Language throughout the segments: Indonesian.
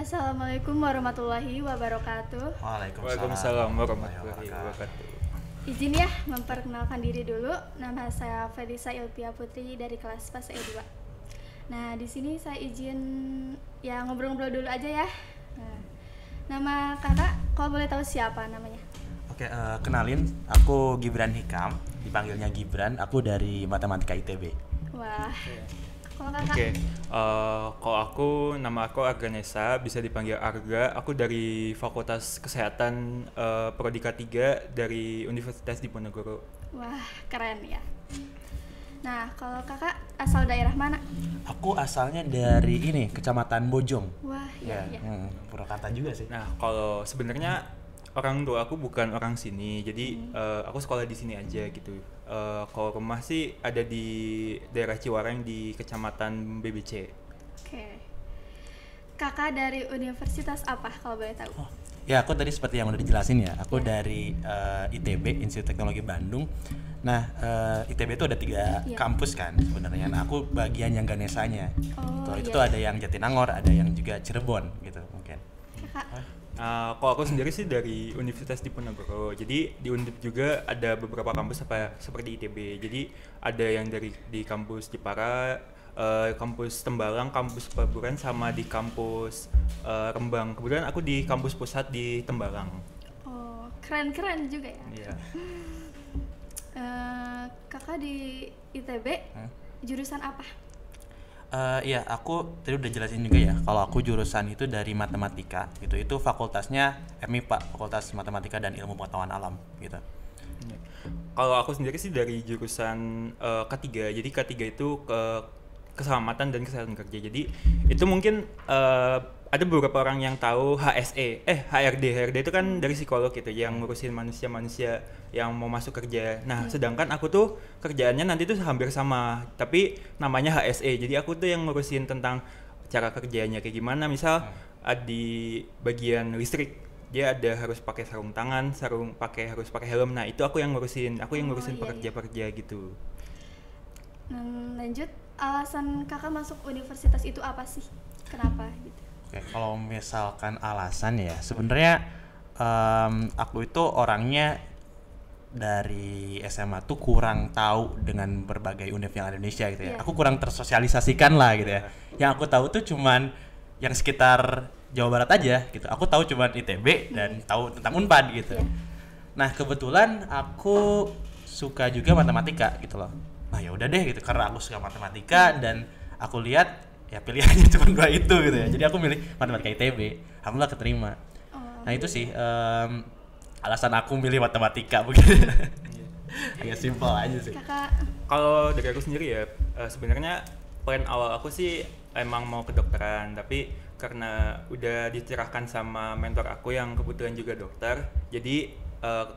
Assalamualaikum warahmatullahi wabarakatuh. Waalaikumsalam warahmatullahi wabarakatuh. Izin ya memperkenalkan diri dulu. Nama saya Felisa Ilpia Putri dari kelas PAS E2. Nah, di sini saya izin ya ngobrol-ngobrol dulu aja ya. Nah, nama kakak, kalau boleh tahu siapa namanya? Oke, kenalin, aku Gibran Hikam, dipanggilnya Gibran. Aku dari Matematika ITB. Wah, kalau kakak? Oke, kalau aku, nama aku Arganesa, bisa dipanggil Arga. Aku dari Fakultas Kesehatan Prodi K3 dari Universitas Diponegoro. Wah, keren ya. Nah, kalau kakak asal daerah mana? Aku asalnya dari ini, Kecamatan Bojong. Wah, Ya, iya. Purwakarta juga sih. Nah, kalau sebenarnya orang tua aku bukan orang sini, jadi aku sekolah di sini aja gitu. Kalau rumah sih ada di daerah Ciwareng di Kecamatan BBC. Oke. Kakak dari universitas apa kalau boleh tahu? Ya, aku tadi seperti yang udah dijelasin ya. Aku dari ITB, Institut Teknologi Bandung. Nah, ITB itu ada 3 kampus kan sebenarnya. Nah, aku bagian yang Ganesanya. Itu tuh ada yang Jatinangor, ada yang juga Cirebon gitu mungkin. Kakak? Kalau aku sendiri sih dari Universitas Diponegoro. Jadi di Undip juga ada beberapa kampus seperti ITB. Jadi ada yang di kampus Jepara, kampus Tembalang, kampus Paburan, sama di kampus Rembang. Kebetulan aku di kampus pusat di Tembalang. Oh, keren-keren juga ya. Iya. Kakak di ITB jurusan apa? Iya, aku tadi udah jelasin juga ya. Kalau aku jurusan itu dari matematika, gitu. Itu fakultasnya MIPA, Fakultas Matematika dan Ilmu Pengetahuan Alam, gitu. Kalau aku sendiri sih dari jurusan K3. Jadi K3 itu keselamatan dan kesehatan kerja. Jadi itu mungkin ada beberapa orang yang tahu HRD itu kan dari psikolog gitu, yang ngurusin manusia-manusia yang mau masuk kerja. Nah, sedangkan aku tuh kerjaannya nanti tuh hampir sama, tapi namanya HSE. Jadi aku tuh yang ngurusin tentang cara kerjanya kayak gimana. Misal di bagian listrik, dia ada harus pakai sarung tangan, harus pakai helm. Nah, itu aku yang ngurusin. Aku yang ngurusin pekerja-pekerja gitu. Lanjut, alasan kakak masuk universitas itu apa sih? Kenapa gitu? Oke, kalau misalkan alasan ya, sebenarnya aku itu orangnya dari SMA tuh kurang tahu dengan berbagai univ yang ada di Indonesia gitu ya. Aku kurang tersosialisasikan lah gitu ya. Yang aku tahu tuh cuman yang sekitar Jawa Barat aja gitu. Aku tahu cuman ITB dan tahu tentang Unpad gitu. Nah, kebetulan aku suka juga matematika gitu loh. Nah, ya udah deh gitu, karena aku suka matematika dan aku lihat ya pilihannya cuma 2 itu gitu ya. Jadi aku milih matematika ITB. Alhamdulillah keterima. Nah, itu sih alasan aku milih matematika begitu. Agak simpel aja sih. Kakak? Kalau dari aku sendiri ya, sebenarnya plan awal aku sih emang mau kedokteran, tapi karena udah dicerahkan sama mentor aku yang kebetulan juga dokter, jadi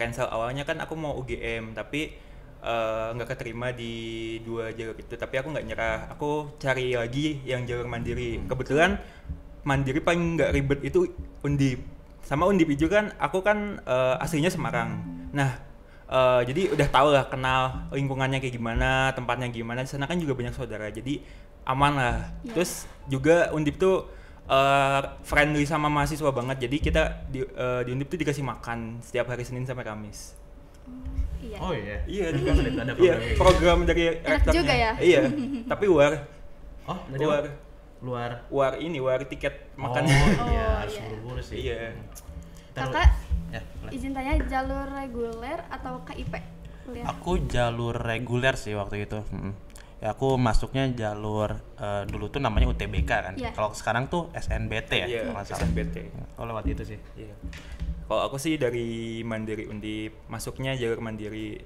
cancel. Awalnya kan aku mau UGM, tapi nggak keterima di 2 jalur itu. Tapi aku nggak nyerah, aku cari lagi yang jalur mandiri. Kebetulan mandiri paling nggak ribet itu Undip. Sama Undip juga kan, aku kan aslinya Semarang. Nah, jadi udah tau lah, kenal lingkungannya kayak gimana, tempatnya gimana. Di sana kan juga banyak saudara, jadi aman lah. Terus juga Undip tuh friendly sama mahasiswa banget. Jadi kita di Undip tuh dikasih makan setiap hari Senin sampai Kamis. Iya. Oh iya. Iya, ada program dari enak rektornya. juga ya? Iya, tapi luar tiket makannya. Oh iya, harus buru-buru sih. Iya. Kakak Ya, izin tanya, jalur reguler atau KIP kuliah? aku jalur reguler sih waktu itu. Ya, aku masuknya jalur dulu tuh namanya UTBK kan. Kalau sekarang tuh SNBT ya. Iya, SNBT. Oh, lewat itu sih. Iya. Kalau aku sih dari Mandiri Undip, masuknya jalur mandiri.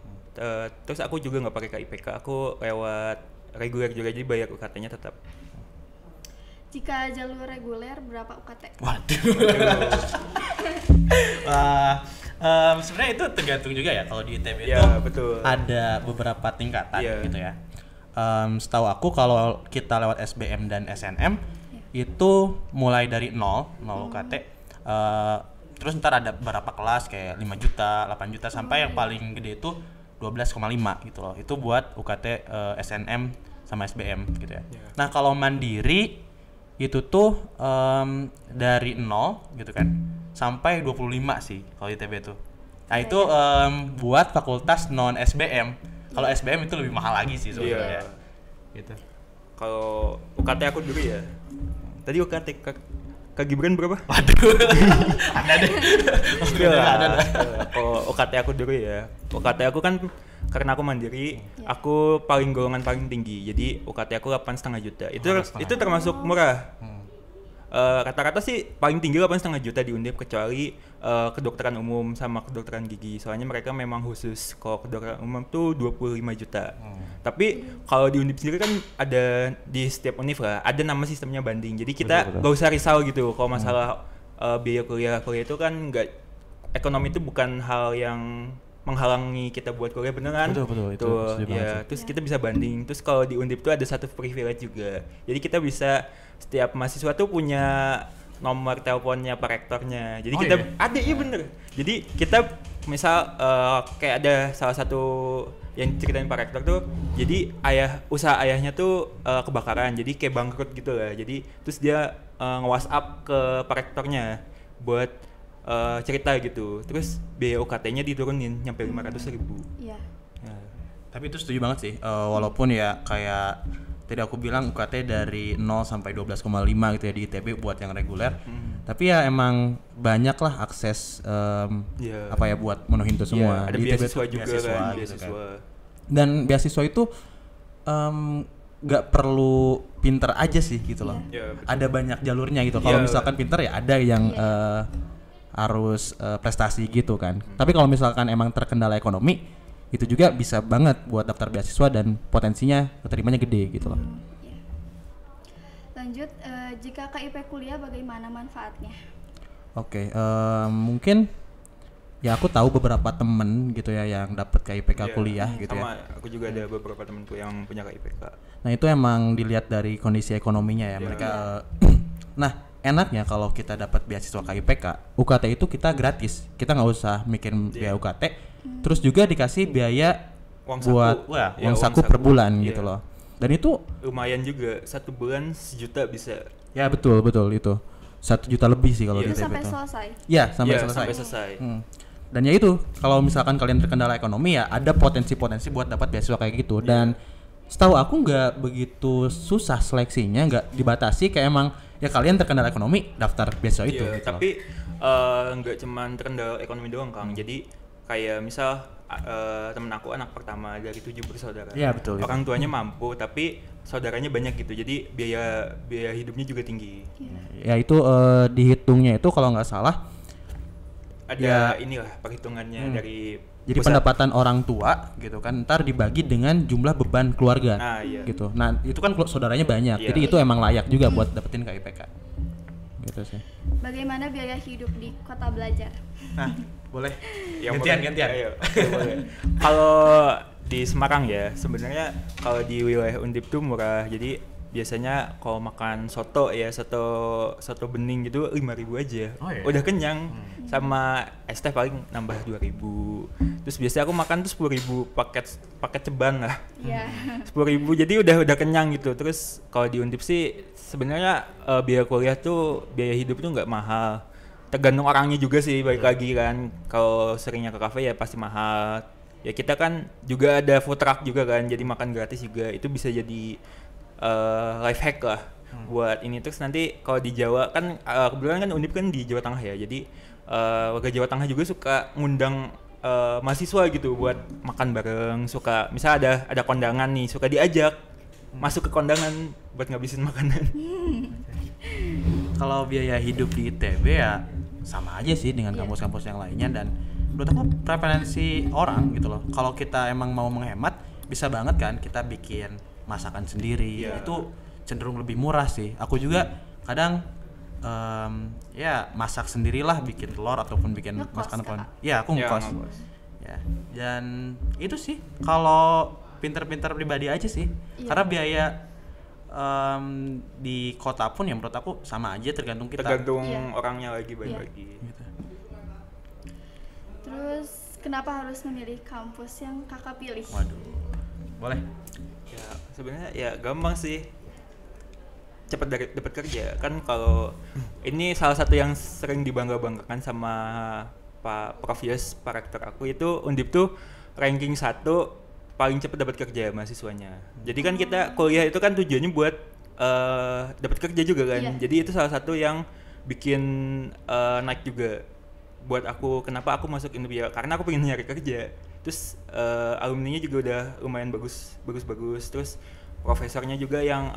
Terus aku juga nggak pakai KIPK, aku lewat reguler juga, jadi bayar UKT-nya tetap. Jika jalur reguler berapa UKT? Waduh. Sebenarnya itu tergantung juga ya. Kalau di ITB itu betul. ada beberapa tingkatan gitu ya. Setahu aku kalau kita lewat SBM dan SNM itu mulai dari 0 UKT. Terus ntar ada beberapa kelas kayak 5 juta, 8 juta sampai yang paling gede itu 12,5 gitu loh. Itu buat UKT SNM sama SBM gitu ya. Nah, kalau mandiri itu tuh dari 0 gitu kan sampai 25 sih kalau ITB tuh. Nah itu buat fakultas non SBM. Kalau SBM itu lebih mahal lagi sih sebenarnya. Gitu. Kalau UKT aku dulu ya. Tadi UKT Kak Gibran berapa? Waduh. Ada deh. Ada. Kalau UKT aku dulu ya. UKT aku kan karena aku mandiri, aku golongan paling tinggi. Jadi UKT aku 8,5 juta. Itu termasuk murah. Rata-rata sih paling tinggi 8,5 juta di Undip, kecuali kedokteran umum sama kedokteran gigi. Soalnya mereka memang khusus. Kalau kedokteran umum tuh 25 juta. Tapi kalau di Undip sendiri kan ada di setiap univ lah, ada nama sistemnya banding. Jadi kita gak usah risau gitu. Kalau masalah biaya kuliah itu kan nggak, ekonomi itu bukan hal yang menghalangi kita buat kuliah beneran. Betul itu ya. Terus kita bisa banding. Terus kalau di Undip tuh ada satu privilege juga. Jadi kita bisa, setiap mahasiswa tuh punya nomor teleponnya Pak Rektornya. Jadi kita ada, iya bener. Jadi kita misal kayak ada salah satu yang ceritain Pak Rektor tuh, jadi usaha ayahnya tuh kebakaran, jadi kayak bangkrut gitu lah. Jadi terus dia nge-WhatsApp ke Pak Rektornya buat cerita gitu. Terus biaya UKT-nya diturunin nyampe 500.000. Iya. Tapi itu setuju banget sih. Walaupun ya kayak tadi aku bilang UKT dari 0 sampai 12,5 gitu ya di ITB buat yang reguler. Tapi ya emang banyak lah akses apa ya buat menuhin itu semua. Ada di beasiswa ITB juga beasiswa, kan, gitu beasiswa. kan. Dan beasiswa itu nggak perlu pinter aja sih gitu loh. Ada banyak jalurnya gitu. Kalau misalkan pinter ya ada yang harus prestasi gitu kan. Tapi kalau misalkan emang terkendala ekonomi, itu juga bisa banget buat daftar beasiswa dan potensinya keterimanya gede gitu loh. Lanjut, jika KIP kuliah bagaimana manfaatnya? Oke, mungkin ya aku tahu beberapa temen gitu ya yang dapat KIPK kuliah gitu sama ya. Aku juga ada beberapa temanku yang punya KIPK. Nah itu emang dilihat dari kondisi ekonominya ya mereka. Nah enaknya kalau kita dapat beasiswa KIPK, UKT itu kita gratis, kita nggak usah mikirin biaya UKT, terus juga dikasih biaya uang saku per bulan gitu loh. Dan itu lumayan juga, 1 bulan 1 juta bisa. Ya betul itu 1 juta lebih sih kalau di ITB sampai itu. selesai. Ya sampai selesai. Dan ya itu kalau misalkan kalian terkendala ekonomi ya ada potensi-potensi buat dapat beasiswa kayak gitu. Dan setahu aku nggak begitu susah seleksinya, nggak dibatasi, kayak emang ya kalian terkendala ekonomi daftar beasiswa itu gitu tapi nggak cuman terkendala ekonomi doang Kang. Jadi kayak misal temen aku anak pertama dari 7 bersaudara. Iya betul. Orang tuanya mampu tapi saudaranya banyak gitu. Jadi biaya hidupnya juga tinggi. Ya itu dihitungnya itu kalau nggak salah ada inilah perhitungannya dari jadi pusat. Pendapatan orang tua gitu kan ntar dibagi dengan jumlah beban keluarga gitu. Nah itu kan saudaranya banyak, jadi itu emang layak juga buat dapetin KIPK gitu sih. Bagaimana biaya hidup di kota belajar? Nah boleh gantian. Kalau di Semarang ya sebenarnya kalau di wilayah Undip tuh murah. Jadi biasanya kalau makan soto bening gitu 5.000 aja. Udah kenyang. Sama es teh paling nambah 2.000. Terus biasanya aku makan tuh 10.000 paket ceban lah. 10.000 jadi udah kenyang gitu. Terus kalau di Undip sih sebenarnya biaya kuliah tuh, biaya hidup tuh nggak mahal. Tergantung orangnya juga sih, balik lagi kan. Kalau seringnya ke kafe ya pasti mahal. Ya kita kan juga ada food truck juga kan, jadi makan gratis juga. Itu bisa jadi life hack lah buat ini. Terus nanti kalau di Jawa kan kebetulan kan Undip kan di Jawa Tengah ya. Jadi warga Jawa Tengah juga suka ngundang mahasiswa gitu buat makan bareng. Suka misal ada kondangan nih, suka diajak masuk ke kondangan buat ngabisin makanan. Kalau biaya hidup di ITB ya sama aja sih dengan kampus-kampus yang lainnya. Dan menurut aku preferensi orang gitu loh. Kalau kita emang mau menghemat bisa banget kan kita bikin masakan sendiri. Itu cenderung lebih murah sih. Aku juga kadang ya masak sendirilah, bikin telur ataupun bikin masakan apa. Ya aku ngekos. Ya. Dan itu sih kalau pinter-pinter pribadi aja sih. Karena biaya di kota pun ya menurut aku sama aja, tergantung kita. Tergantung orangnya lagi bagi-bagi. Gitu. Terus kenapa harus memilih kampus yang kakak pilih? Waduh, boleh? Ya sebenarnya ya gampang sih. cepat dapat kerja. Kan kalau ini salah satu yang sering dibangga-banggakan sama Pak Prof Yos, Pak Rektor aku, itu Undip tuh ranking 1 paling cepat dapat kerja mahasiswanya. Jadi kan kita kuliah itu kan tujuannya buat dapat kerja juga kan. Iya. Jadi itu salah satu yang bikin naik juga buat aku, kenapa aku masuk Undip ya, karena aku pengen nyari kerja. Terus alumninya juga udah lumayan bagus. Terus profesornya juga yang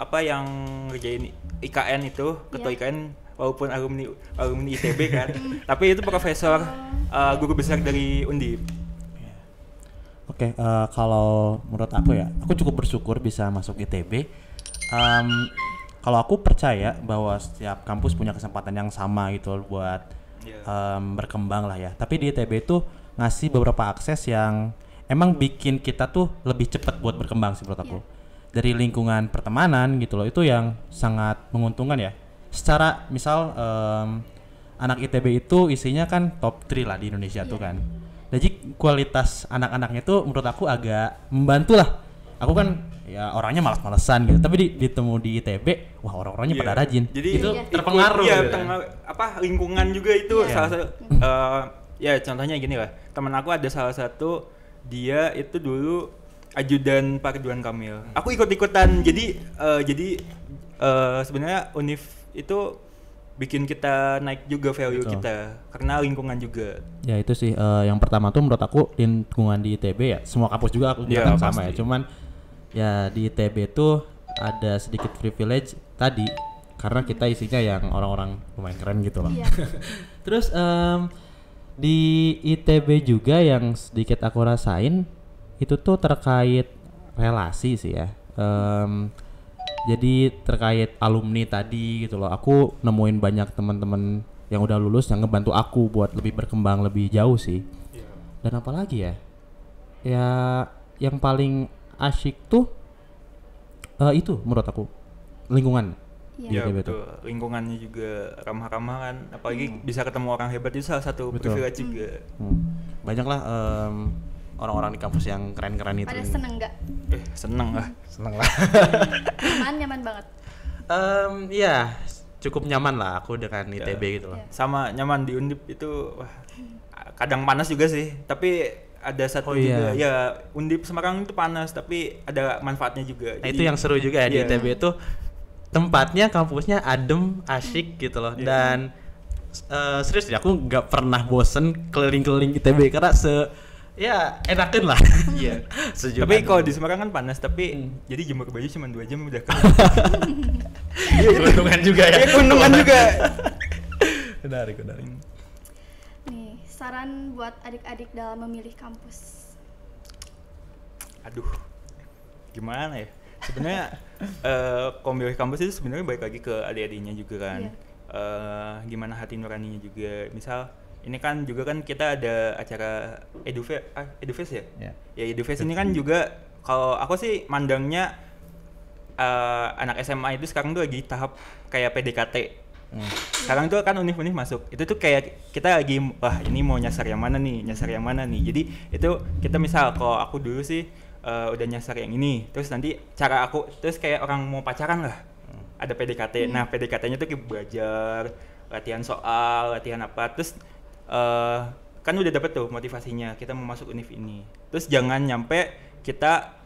ngerjain IKN itu, ketua IKN walaupun alumni ITB kan, tapi itu profesor guru besar dari Undip. Oke, kalau menurut aku ya, aku cukup bersyukur bisa masuk ITB. Kalau aku percaya bahwa setiap kampus punya kesempatan yang sama gitu loh buat berkembang lah ya. Tapi di ITB itu ngasih beberapa akses yang emang bikin kita tuh lebih cepat buat berkembang sih menurut aku. Dari lingkungan pertemanan gitu loh, itu yang sangat menguntungkan ya. Secara misal anak ITB itu isinya kan top 3 lah di Indonesia tuh kan. Jadi kualitas anak-anaknya tuh menurut aku agak membantu lah. Aku kan ya orangnya malas-malesan gitu, tapi ditemu di ITB, wah orang-orangnya pada rajin. Jadi itu terpengaruh. Iya, lingkungan juga itu salah satu. Ya contohnya gini lah, teman aku ada salah satu, dia itu dulu ajudan Pak Ridwan Kamil. Aku ikut-ikutan, jadi sebenarnya Univ itu bikin kita naik juga value kita karena lingkungan juga. Ya itu sih yang pertama tuh menurut aku lingkungan di ITB ya, semua kampus juga aku bilang sama ya. Cuman ya di ITB tuh ada sedikit privilege tadi karena kita isinya yang orang-orang lumayan keren gitu loh. Terus di ITB juga yang sedikit aku rasain itu tuh terkait relasi sih ya. Jadi terkait alumni tadi gitu loh, aku nemuin banyak teman-teman yang udah lulus yang ngebantu aku buat lebih berkembang lebih jauh sih. Dan apalagi ya, ya yang paling asyik tuh itu menurut aku lingkungan. Ya betul, lingkungannya juga ramah-ramah kan, apalagi bisa ketemu orang hebat itu salah satu privilege juga. Banyak lah orang-orang di kampus yang keren-keren itu. Pada seneng nggak? Seneng lah. Nyaman banget. Ya cukup nyaman lah aku dengan ITB gitu loh. Sama nyaman di Undip itu, kadang panas juga sih, tapi ada satu juga ya, Undip Semarang itu panas tapi ada manfaatnya juga. Nah, itu yang seru juga ya di ITB itu, tempatnya kampusnya adem, asyik gitu loh. Dan serius ya, aku nggak pernah bosen keliling-keliling ITB karena enakan lah. Iya. Tapi kalau di Semarang kan panas, tapi jadi jemur baju cuma 2 jam udah kering. Keuntungan juga ya. Keuntungan juga. Menarik. Nih, saran buat adik-adik dalam memilih kampus. Aduh, gimana ya? Sebenarnya kalau milih kampus itu sebenarnya balik lagi ke adik-adiknya juga kan. Gimana hati nuraninya juga. Misal ini kan juga kan kita ada acara Edufest ya? Ya Edufest ini kan juga, kalau aku sih mandangnya anak SMA itu sekarang tuh lagi tahap kayak PDKT. Sekarang tuh kan univ masuk, itu tuh kayak kita lagi ini mau nyasar yang mana nih. Jadi itu kita misal kalau aku dulu sih udah nyasar yang ini, terus nanti cara aku terus kayak orang mau pacaran lah, ada PDKT. Nah PDKT-nya tuh kayak belajar, latihan soal, latihan apa, terus kan udah dapet tuh motivasinya kita mau masuk univ ini. Terus jangan nyampe kita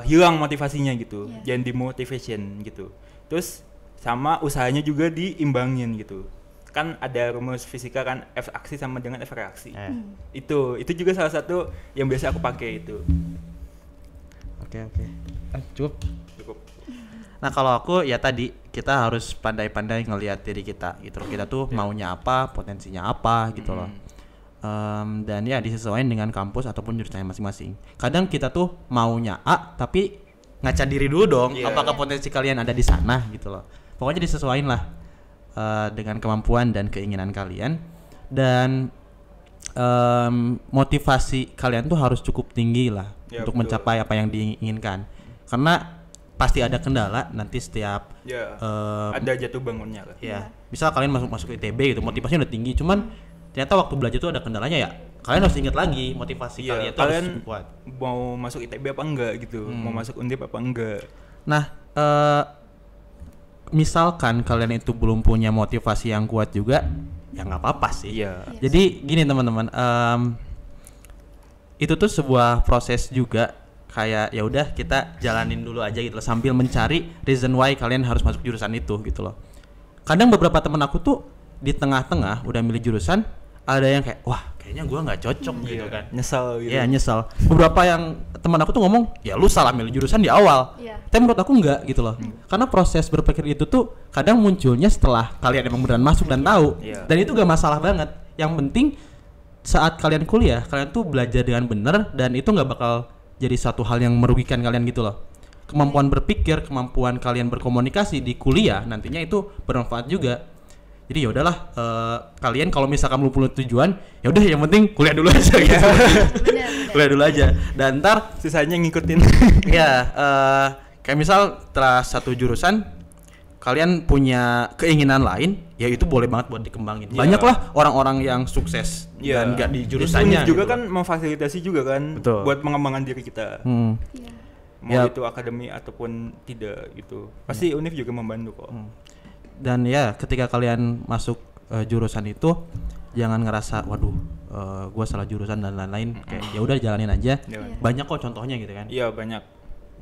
hilang motivasinya gitu, jangan demotivation gitu. Terus sama usahanya juga diimbangin gitu. Kan ada rumus fisika kan, F aksi sama dengan F reaksi. Itu juga salah satu yang biasa aku pakai itu. Oke. Cukup. Nah kalau aku ya tadi kita harus pandai-pandai ngelihat diri kita gitu loh. Kita tuh maunya apa, potensinya apa gitu loh. Dan ya disesuaikan dengan kampus ataupun jurusannya masing-masing. Kadang kita tuh maunya A tapi ngaca diri dulu dong, apakah potensi kalian ada di sana gitu loh. Pokoknya disesuaikan lah dengan kemampuan dan keinginan kalian. Dan motivasi kalian tuh harus cukup tinggi lah untuk mencapai apa yang diinginkan. Karena pasti ada kendala nanti setiap ada jatuh bangunnya lah. Misal kalian masuk ITB gitu, motivasinya udah tinggi, cuman ternyata waktu belajar tuh ada kendalanya ya. Kalian harus ingat lagi motivasi kalian tuh harus cukup kuat. Mau masuk ITB apa enggak gitu, mau masuk Undip apa enggak. Nah, misalkan kalian itu belum punya motivasi yang kuat juga, ya nggak apa-apa sih. Iya. Jadi gini teman-teman, itu tuh sebuah proses juga, kayak ya udah kita jalanin dulu aja gitu loh, sambil mencari reason why kalian harus masuk jurusan itu gitu loh. Kadang beberapa teman aku tuh di tengah-tengah udah milih jurusan, ada yang kayak wah kayaknya gua nggak cocok gitu kan. Nyesel gitu. Iya nyesel. Beberapa yang teman aku tuh ngomong, ya lu salah milih jurusan di awal. Iya. Tapi menurut aku enggak gitu loh. Karena proses berpikir itu tuh kadang munculnya setelah kalian emang beneran masuk dan tahu. Iya. Dan itu gak masalah banget. Yang penting saat kalian kuliah, kalian tuh belajar dengan benar dan itu nggak bakal jadi satu hal yang merugikan kalian gitu loh. Kemampuan berpikir, kemampuan kalian berkomunikasi di kuliah nantinya itu bermanfaat juga. Jadi ya udahlah, kalian kalau misalkan belum punya tujuan, ya udah yang penting kuliah dulu aja gitu. Benar. Kuliah dulu aja. Dan ntar Sisanya ngikutin. ya kayak misal setelah satu jurusan kalian punya keinginan lain, ya itu boleh banget buat dikembangin. Iya. Banyak lah orang-orang yang sukses dan nggak di jurusannya. Univ juga gitu. kan memfasilitasi juga kan Betul. buat pengembangan diri kita. Iya. Mau Ya. itu akademi ataupun tidak gitu. Pasti Univ juga membantu kok. Dan ya ketika kalian masuk jurusan itu jangan ngerasa waduh gue salah jurusan dan lain-lain, kayak ya udah jalanin aja. Iya. Banyak kok contohnya gitu kan. Iya, banyak.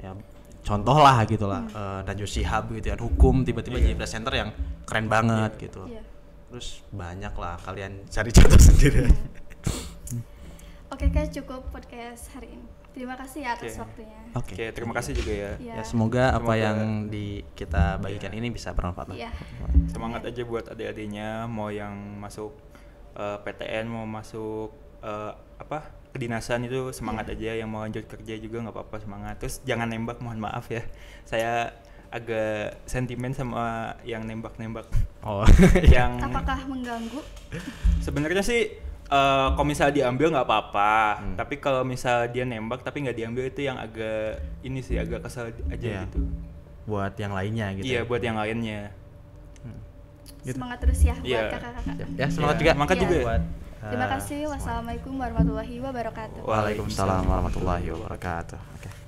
Ya contoh lah gitu lah, Najwa Shihab gitu kan, hukum tiba-tiba jadi presenter yang keren banget gitu. Iya. Terus banyak lah, kalian cari contoh sendiri. Oke, Kak, cukup podcast hari ini. Terima kasih ya atas Oke. waktunya. Oke. Oke, terima kasih juga ya. Iya. Ya semoga apa Semoga- yang kita bagikan ini bisa bermanfaat. Iya. Semangat aja buat adik-adiknya, mau yang masuk PTN, mau masuk kedinasan itu semangat aja, yang mau lanjut kerja juga nggak apa-apa, semangat. Terus jangan nembak, mohon maaf ya. Saya agak sentimen sama yang nembak-nembak. Oh. Yang Apakah mengganggu? sebenarnya sih kalau misal diambil nggak apa-apa, tapi kalau misal dia nembak tapi nggak diambil itu yang agak ini sih, agak kesel aja Iya. gitu. Buat yang lainnya gitu. Iya, buat yang lainnya. Gitu. Semangat terus ya buat Iya. kakak-kakak. Ya semangat Iya, juga. semangat Iya. juga. Buat, Terima kasih. Wassalamualaikum warahmatullahi wabarakatuh. Waalaikumsalam warahmatullahi wabarakatuh. Oke.